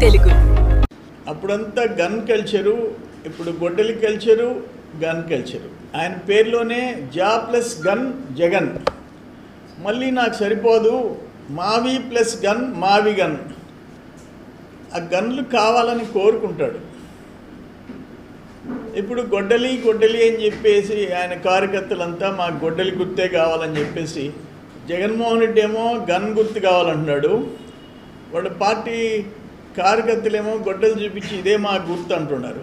తెలుగు. అప్పుడంతా gun culture, ఇప్పుడు గొడ్డలి కల్చరు, గన్ కల్చరు. ఆయన పేరులోనే జా ప్లస్ గన్ జగన్. మళ్ళీ నాకు సరిపోదు, మావి ప్లస్ గన్ మావి గన్. ఆ గన్లు కావాలని కోరుకుంటాడు. ఇప్పుడు గొడ్డలి గొడ్డలి అని చెప్పేసి ఆయన కార్యకర్తలంతా మాకు గొడ్డలి గుర్తే కావాలని చెప్పేసి, జగన్మోహన్ రెడ్డి ఏమో గన్ గుర్తు కావాలంటున్నాడు. వాళ్ళ పార్టీ కార్యకర్తలేమో గొడ్డలు చూపించి ఇదే మా గుర్తు అంటున్నారు.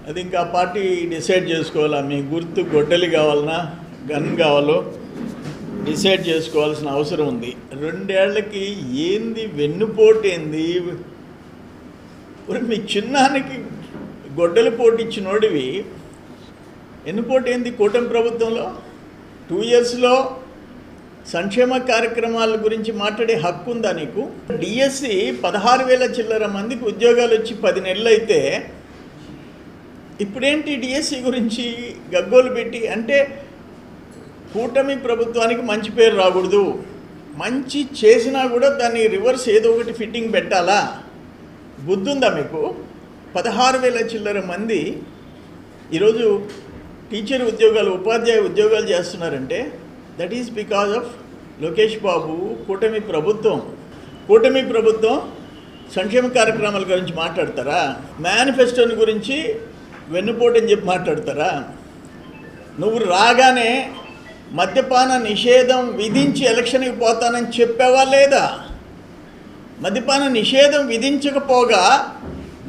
అది ఇంకా పార్టీ డిసైడ్ చేసుకోవాలా, మీ గుర్తు గొడ్డలి కావాలన్నా గన్ కావాలో డిసైడ్ చేసుకోవాల్సిన అవసరం ఉంది. 2 ఏళ్లకి ఏంది వెన్నుపోటు ఏంది? మీ చిన్నానికి గొడ్డలి పోటు ఇచ్చినోడివి వెన్నుపోటు ఏంది? కూటమి ప్రభుత్వంలో 2 ఇయర్స్లో సంక్షేమ కార్యక్రమాల గురించి మాట్లాడే హక్కు ఉందా నీకు? డిఎస్సి 16,000 చిల్లర మందికి ఉద్యోగాలు వచ్చి 10 నెలలు అయితే ఇప్పుడేంటి డిఎస్సి గురించి గగ్గోలు పెట్టి? అంటే కూటమి ప్రభుత్వానికి మంచి పేరు రాకూడదు, మంచి చేసినా కూడా దాన్ని రివర్స్ ఏదో ఒకటి ఫిట్టింగ్ పెట్టాలా? బుద్ధుందా మీకు? 16,000 చిల్లర మంది ఈరోజు టీచర్ ఉద్యోగాలు, ఉపాధ్యాయ ఉద్యోగాలు చేస్తున్నారంటే that is because of Lokesh Babu. కూటమి ప్రభుత్వం సంక్షేమ కార్యక్రమాల గురించి మాట్లాడతారా? మేనిఫెస్టోని గురించి వెన్నుపోటు అని చెప్పి మాట్లాడతారా? నువ్వు రాగానే మద్యపాన నిషేధం విధించి ఎలక్షన్కి పోతానని చెప్పావా లేదా? మద్యపాన నిషేధం విధించకపోగా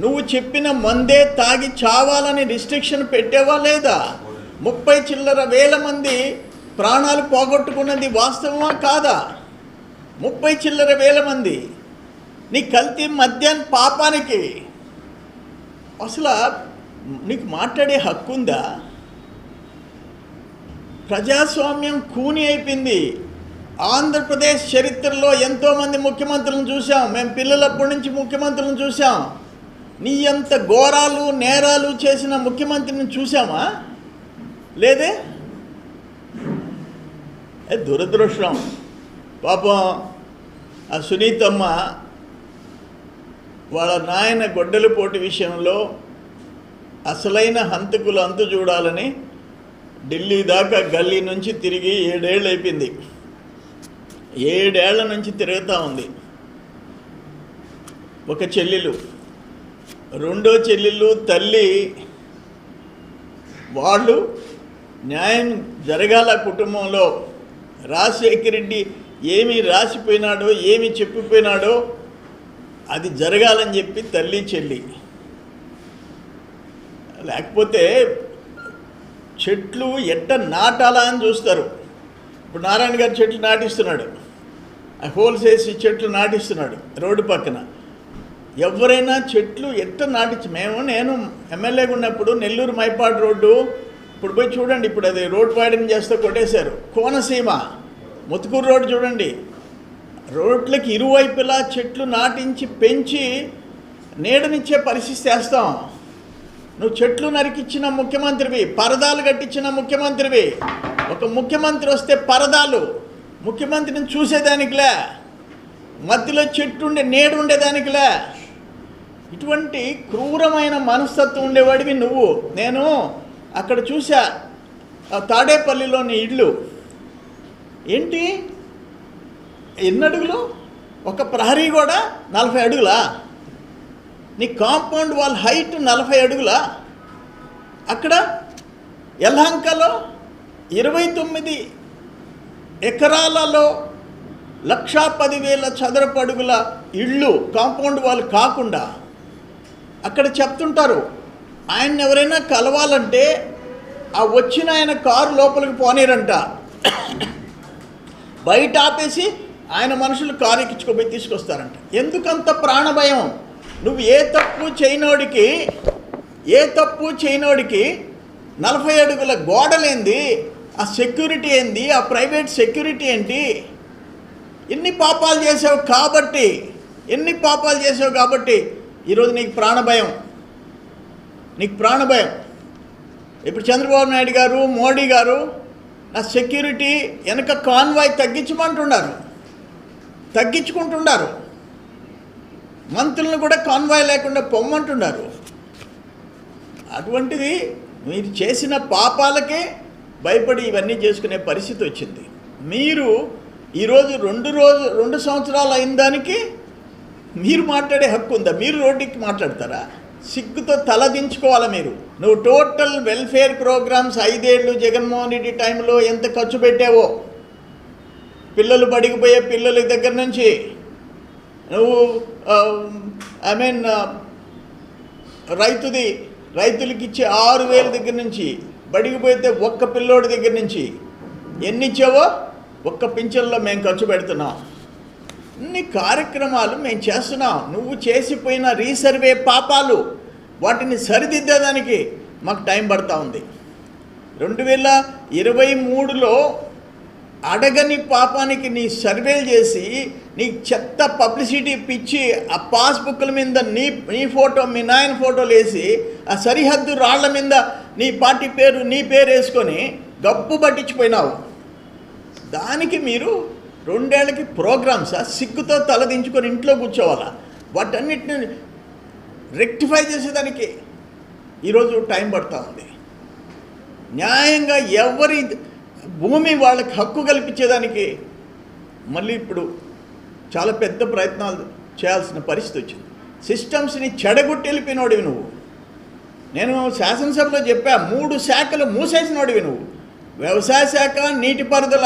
నువ్వు చెప్పిన మందే తాగి చావాలని రిస్ట్రిక్షన్ పెట్టావా లేదా? 30 చిల్లర వేల మంది ప్రాణాలు పోగొట్టుకున్నది వాస్తవమా కాదా? 30 చిల్లర వేల మంది. నీ కల్తీ మద్యాన్ని పాపానికి అసలు నీకు మాట్లాడే హక్కు ఉందా? ప్రజాస్వామ్యం కూని అయిపోయింది. ఆంధ్రప్రదేశ్ చరిత్రలో ఎంతోమంది ముఖ్యమంత్రులను చూసాం. మేము పిల్లలప్పటి నుంచి ముఖ్యమంత్రులను చూసాం. నీ అంత ఘోరాలు నేరాలు చేసిన ముఖ్యమంత్రిని చూసామా? లేదే. దురదృష్టం. పాపం ఆ సునీతమ్మ వాళ్ళ నాయన గొడ్డలి పోటీ విషయంలో అసలైన హంతకులు అంతు చూడాలని ఢిల్లీ దాకా గల్లీ నుంచి తిరిగి 7 ఏళ్ళు అయిపోయింది. 7 ఏళ్ల నుంచి తిరుగుతూ ఉంది. ఒక చెల్లెలు, రెండో చెల్లెళ్ళు, తల్లి, వాళ్ళు న్యాయం జరగాల కుటుంబంలో. రాజశేఖర రెడ్డి ఏమి రాసిపోయినాడో, ఏమి చెప్పిపోయినాడో అది జరగాలని చెప్పి తల్లి చెల్లి. లేకపోతే చెట్లు ఎట్ట నాటాలా అని చూస్తారు. ఇప్పుడు నారాయణ గారు చెట్లు నాటిస్తున్నాడు, హోల్సేసి చెట్లు నాటిస్తున్నాడు రోడ్డు పక్కన. ఎవరైనా చెట్లు ఎట్ట నాటించి, నేను ఎమ్మెల్యేగా ఉన్నప్పుడు నెల్లూరు మైపాడు రోడ్డు ఇప్పుడు పోయి చూడండి, ఇప్పుడు అది రోడ్ వైడనింగ్ చేస్తే కొట్టేశారు. కోనసీమ ముతుకూరు రోడ్డు చూడండి, రోడ్లకి ఇరువైపులా చెట్లు నాటించి పెంచి నీడనిచ్చే పరిస్థితి చేస్తాం. నువ్వు చెట్లు నరికిచ్చిన ముఖ్యమంత్రివి, పరదాలు కట్టించిన ముఖ్యమంత్రివి. ఒక ముఖ్యమంత్రి వస్తే పరదాలు, ముఖ్యమంత్రిని చూసేదానికిలే, మధ్యలో చెట్టు ఉండే నీడ ఉండేదానికిలే. ఇటువంటి క్రూరమైన మనస్తత్వం ఉండేవాడివి నువ్వు. నేను అక్కడ చూసా తాడేపల్లిలోని ఇళ్ళు ఏంటి, ఎన్ని అడుగులు? ఒక ప్రహరీ కూడా 40 అడుగులా? నీ కాంపౌండ్ వాల్ హైట్ 40 అడుగులా? అక్కడ యలహంకలో 29 ఎకరాలలో 1,10,000 చదరపు అడుగుల ఇళ్ళు కాంపౌండ్ వాల్ కాకుండా అక్కడ చెప్తుంటారు. ఆయన ఎవరైనా కలవాలంటే ఆ వచ్చిన ఆయన కారు లోపలికి పోనీరంట, బయట ఆపేసి ఆయన మనుషులు కారు ఎక్కించుకోపోయి తీసుకొస్తారంట. ఎందుకంత ప్రాణభయం? నువ్వు ఏ తప్పు చేయనోడికి 40 అడుగుల గోడలేంది, ఆ సెక్యూరిటీ ఏంది, ఆ ప్రైవేట్ సెక్యూరిటీ ఏంటి? ఎన్ని పాపాలు చేసావు కాబట్టి ఈరోజు నీకు ప్రాణభయం. ఇప్పుడు చంద్రబాబు నాయుడు గారు, మోడీ గారు నా సెక్యూరిటీ వెనక కాన్వాయ్ తగ్గించుకుంటున్నారు. మంత్రులను కూడా కాన్వాయ్ లేకుండా పొమ్మంటున్నారు. అటువంటిది మీరు చేసిన పాపాలకే భయపడి ఇవన్నీ చేసుకునే పరిస్థితి వచ్చింది. మీరు ఈరోజు 2 సంవత్సరాలు అయిన దానికి మీరు మాట్లాడే హక్కు ఉందా? మీరు రోడ్డుకి మాట్లాడతారా? సిగ్గుతో తలదించుకోవాలా మీరు. నువ్వు టోటల్ వెల్ఫేర్ ప్రోగ్రామ్స్ 5 ఏళ్ళు జగన్మోహన్ రెడ్డి టైంలో ఎంత ఖర్చు పెట్టావో, పిల్లలు బడిగిపోయే పిల్లల దగ్గర నుంచి నువ్వు రైతులకి ఇచ్చే 6,000 దగ్గర నుంచి, బడిగిపోతే ఒక్క పిల్లోడి దగ్గర నుంచి ఎన్ని ఇచ్చావో ఒక్క పింఛన్లో మేము ఖర్చు పెడుతున్నాం. ఇన్ని కార్యక్రమాలు మేము చేస్తున్నాం. నువ్వు చేసిపోయిన రీసర్వే పాపాలు వాటిని సరిదిద్దేదానికి మాకు టైం పడతా ఉంది. 2023లో అడగని పాపానికి నీ సర్వేలు చేసి నీ చెత్త పబ్లిసిటీ పిచ్చి ఆ పాస్బుక్ల మీద నీ ఫోటో, మీ నాయన ఫోటోలు వేసి ఆ సరిహద్దు రాళ్ల మీద నీ పార్టీ పేరు, నీ పేరు వేసుకొని గప్పు పట్టించిపోయినావు. దానికి మీరు 2 ఏళ్ళకి ప్రోగ్రామ్సా? సిగ్గుతో తలదించుకొని ఇంట్లో కూర్చోవాలా? వాటన్నిటిని రెక్టిఫై చేసేదానికి ఈరోజు టైం పడుతూ ఉంది. న్యాయంగా ఎవరి భూమి వాళ్ళకి హక్కు కల్పించేదానికి మళ్ళీ ఇప్పుడు చాలా పెద్ద ప్రయత్నాలు చేయాల్సిన పరిస్థితి వచ్చింది. సిస్టమ్స్ని చెడగొట్టి వెళ్ళిపోయినోడివి నువ్వు. నేను శాసనసభలో చెప్పా, 3 శాఖలు మూసేసినోడివి నువ్వు. వ్యవసాయ శాఖ, నీటిపారుదల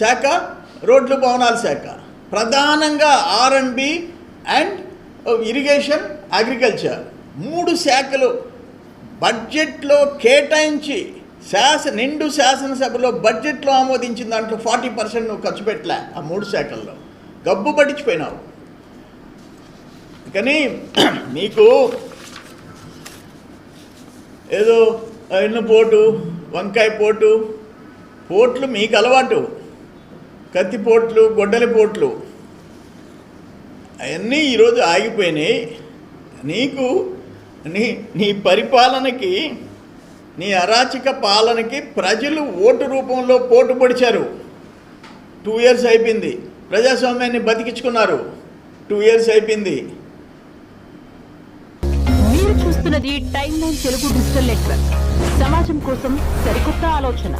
శాఖ, రోడ్లు భవనాల శాఖ, ప్రధానంగా R&B అండ్ ఇరిగేషన్, అగ్రికల్చర్ 3 శాఖలు బడ్జెట్లో కేటాయించి నిండు శాసనసభలో బడ్జెట్లో ఆమోదించిన దాంట్లో 40% నువ్వు ఖర్చు పెట్టలే. ఆ 3 శాఖల్లో గబ్బు పట్టించిపోయినావు. కానీ మీకు ఏదో ఎన్నుపోటు, వంకాయ పోట్లు మీకు అలవాటు. కత్తిపోట్లు, గొడ్డలి పోట్లు అవన్నీ ఈరోజు ఆగిపోయినాయి. నీకు నీ పరిపాలనకి, నీ అరాచక పాలనకి ప్రజలు ఓటు రూపంలో పోటు పొడిచారు. 2 years అయిపోయింది. ప్రజాస్వామ్యాన్ని బతికించుకున్నారు. 2 years అయిపోయింది. మీరు చూస్తున్నది time line Telugu digital network. సమాజం కోసం సరికొత్త ఆలోచన.